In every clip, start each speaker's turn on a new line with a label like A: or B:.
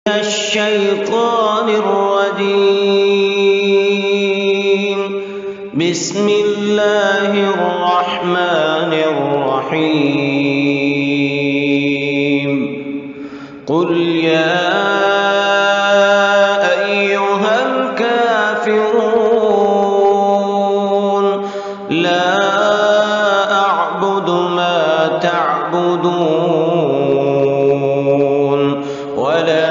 A: الشيطان الرجيم. بسم الله الرحمن الرحيم. قل يا أيها الكافرون لا أعبد ما تعبدون ولا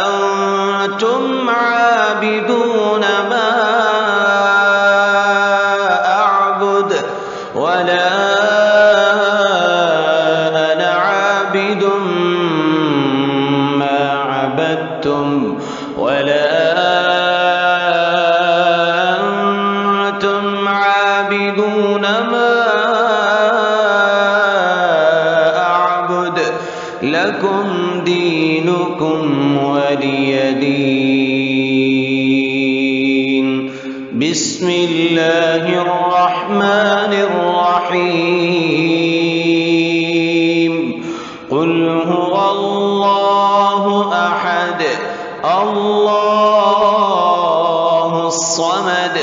A: أنتم عابدون ما أعبد ولا أنا عابد ما عبدتم ولا أنتم عابدون ما أعبد لكم دينكم ولي دين. بسم الله الرحمن الرحيم. قل هو الله أحد الله الصمد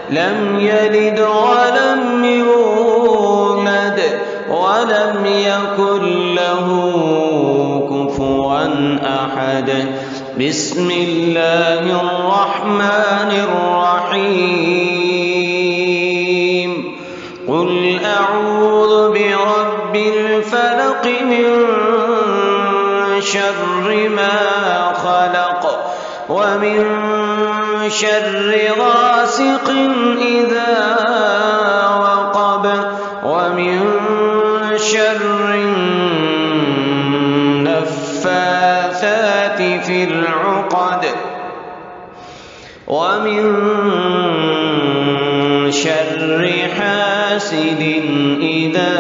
A: لم يلد ولم يولد ولم يكن له كفوا أحد. بسم الله الرحمن الرحيم. قل أعوذ برب الفلق من شر ما خلق ومن شر غاسق إذا وقب ومن شر النفاثات في العقد ومن شر حاسد إذا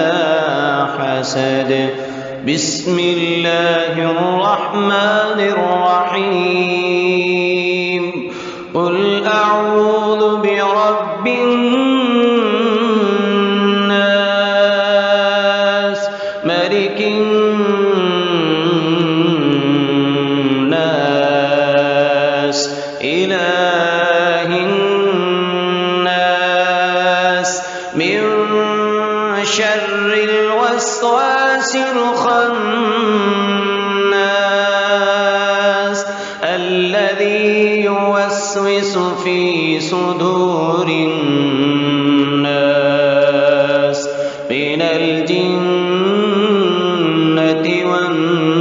A: حسد. بسم الله الرحمن الرحيم. قل أعوذ برب الناس ملك الناس إله الناس من شر الوسواس الخناس الذي يوسوس في صدور الناس من الجنة والناس.